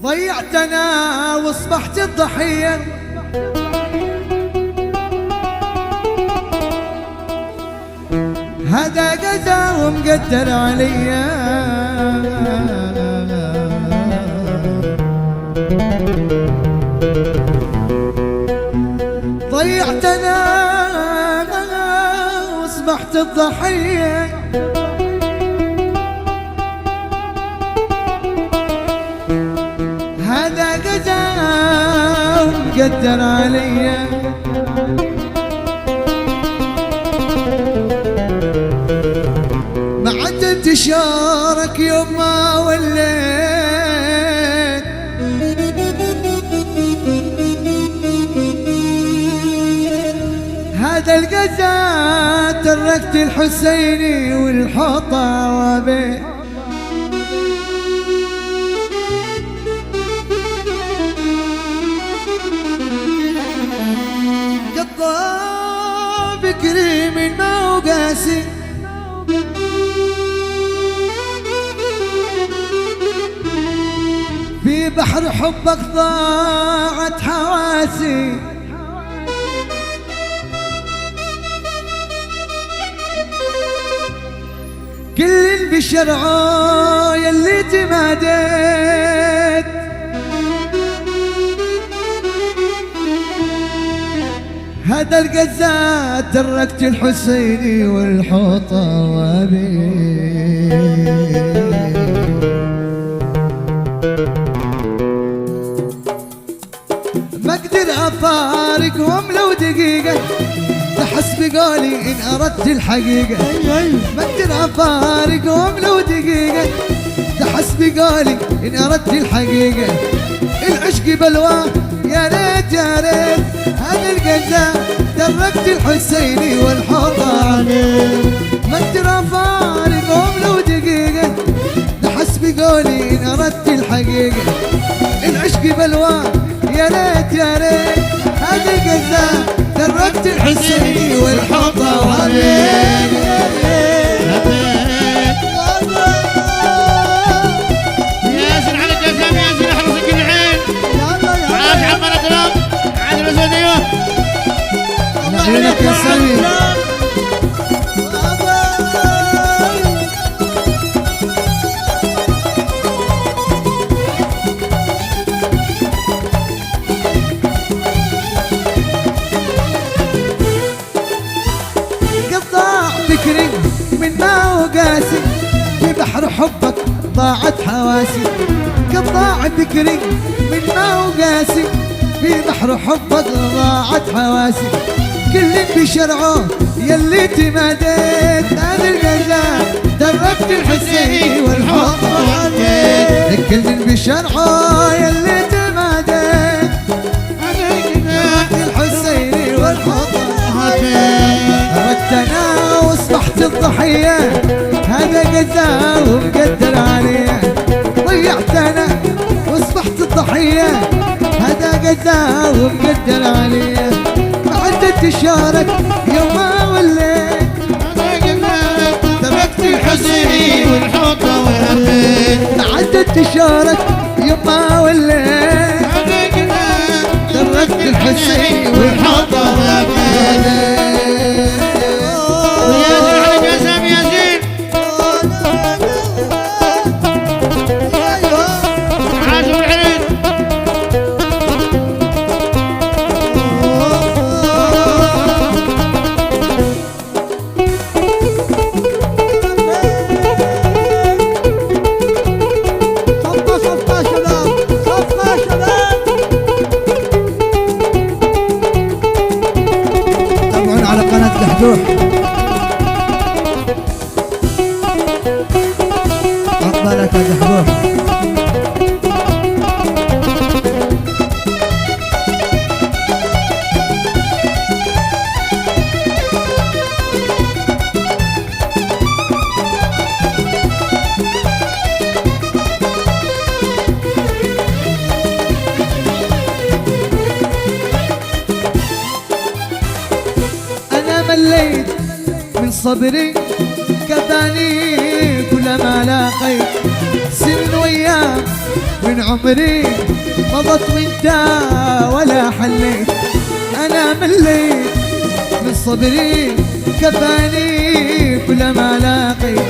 ضيعتنا واصبحت الضحية، هذا قدر ومقدر عليا. ضيعتنا واصبحت الضحية، هذا قدر ومقدر عليا. ما عاد انتشارك يوم ما وليت، هذا القزا تركت الحسيني والحطة وبيت. قطع فكري من ما هو قاسي، في بحر حبك ضاعت حواسي. كل بشرعه يلي تماديت، هذا القزات تركت الحسيني والحوطة وبيت. ما اقدر افارقهم لو دقيقة، تحس بقولي ان اردت الحقيقة. ما اقدر افارقهم لو دقيقة، تحس بقولي ان اردت الحقيقة. العشق بلوى يا ريت يا ريت، هذا القزا تركت الحسيني والحوطة عليه. ما اقدر افارقهم لو دقيقة، تحس بقولي ان اردت الحقيقة. العشق بلوى يا ريت يا ريت، هذا القزا تركت الحسيني والحوطة عليه. ياسر على الجزام، ياسر احرص كل عين. عاش عمر اكرم، عاش الاسود. ايوه لك يا سمي. قطع فكري من ما هو قاسي، في بحر حبك ضاعت حواسي. قطع فكري من ما هو قاسي، في بحر حبك ضاعت حواسي. كل بشرعه يلي تماديت، هذا القزا تركت الحسيني والحوطة عليه. كل بشرعه يلي تماديت، تركت الحسيني والحوطة عليه. تركتنا واصبحت الضحية، هذا قزا ومقدر عليه. ضيعتنا واصبحت الضحية، هذا قزا ومقدر عليه. ما عاد انتشارك يوم ما وليت، تركت الحسيني والحوطة وبيت. ما عاد انتشارك يوم ما وليت، تركت الحسيني والحوطة وبيت. وياسر على الجزام، ياسين عاشوا العريس. صفقة شباب، صفقة شباب. تابعونا على قناة دحدوح. عقبالك يا دحدوح. أنا مليت من صبري، كفاني كلما لاقيت سن وياه من عمري مضت وانت ولا حليت. انا مليت من صبري كفاني كل ما لاقيت.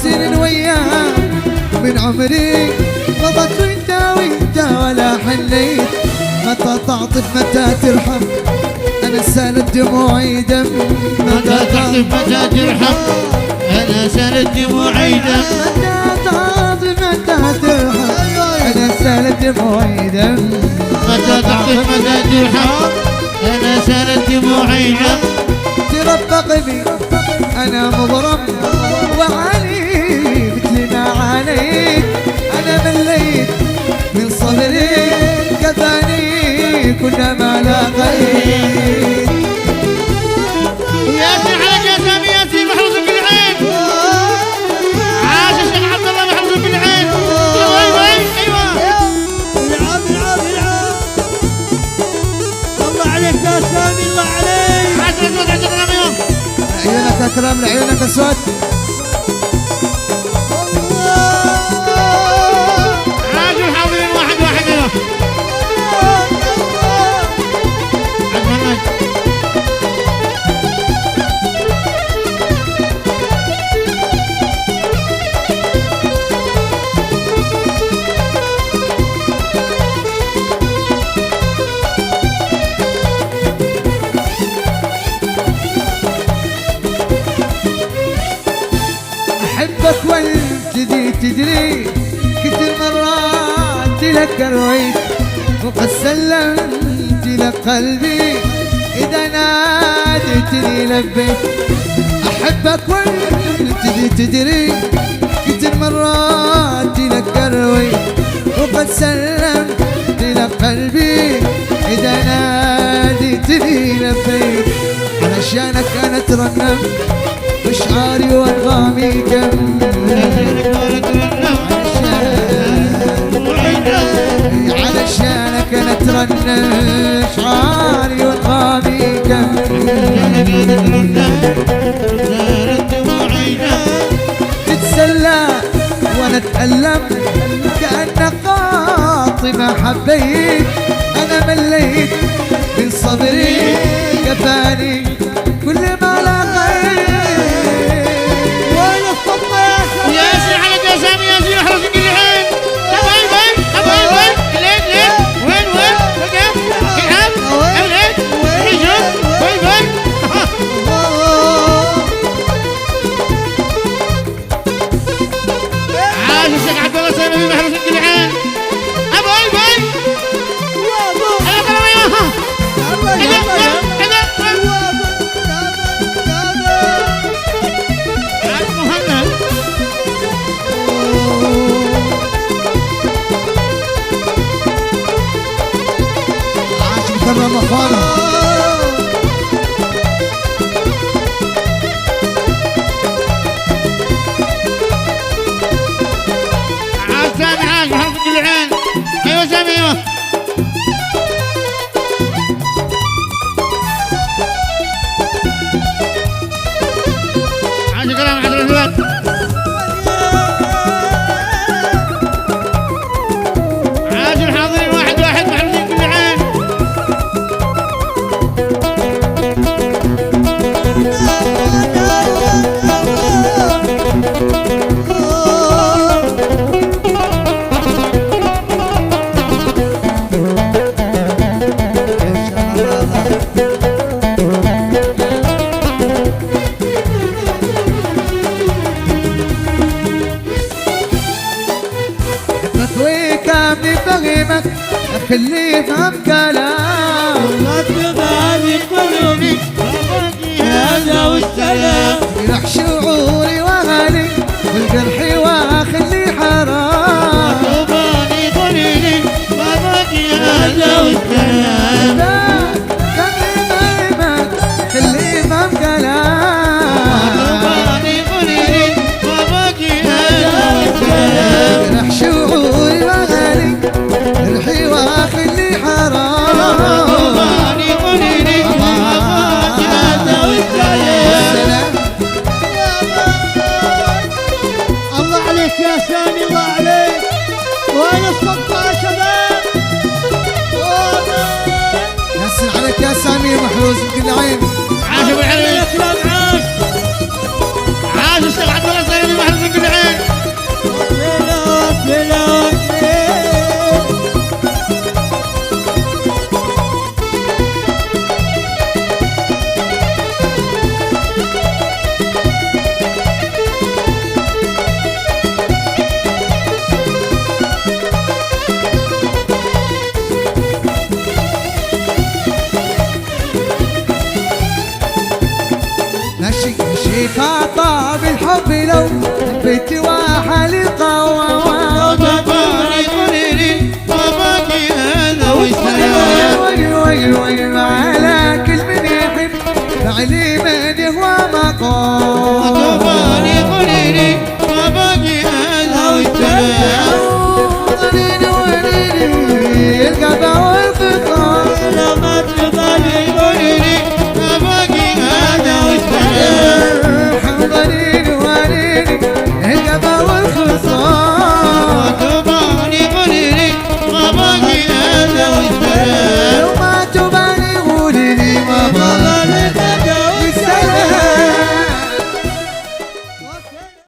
سنين وياك من عمري مضت وانت ولا حليت. متى تعطف متى ترحم انا سالت دموعي دم. متى تحلف متى ترحم أنا سالت دموعي دم. متى تعطف متى ترحم انا سالت دموعي دم. متى تحلف متى ترحم أنا سالت دموعي دم. ترفق بي انا مضرب وعاني مثل ما عانيت. انا مليت من صبري كفاني كل ما لاقيت. ياسين على جسامي ياسين محروس بالعين. عاش الشيخ عبد الله محروس بالعين. ايوه العب العب العب. الله عليك يا سامي الله عليك. عاش الاسود عند الرميون. لعيونك اكرم لعيونك اسود. عاش الحاضرين واحد واحد ايوه. عزمنا احبك والجدي تدري كثر مرات لك رويت. وقد سلمت لك قلبي اذا ناديتني لبيت. احبك والجدي تدري كثر مرات لك رويت. وقد سلمت لك قلبي اذا ناديتني لبيت. علشانك انا اترنم وشعاري وانغامي كم. علشانك انا اترنم شعاري وانغامي كم. تتسلى وانا اتألم كأنك قاطي ما حبيت. انا مليت من صبري كفاني كل ما لقيت. وين الصدمة يا شباب؟ ياسين على جسامي ياسين محروس بالعين. وين وين وقف العب ابعد حجر وين عاش الشيخ عبد الله سامي محروس بالعين. وين انا قرا وياها. عاش مهند. عاش مكرم اخوانا. عاش سامي عاش محروس بالعين. ايوه سامي ايوه. عاش كلام عبد الرزاق. عاش الحاضرين واحد واحد محروسين بالعين. تطويك من فهمك خليه يفهم كلام. هذه قلوبي هذا والسلام. يرح شعوري وغالي والجرح واخلي حرام. طوباني قليلي باباكي هذا والسلام. خليه يفهم كلام. طوباني قليلي باباكي هذا والسلام. يرح شعوري وغالي جرحي واخلي حرام. يا سامي محروس بكل عين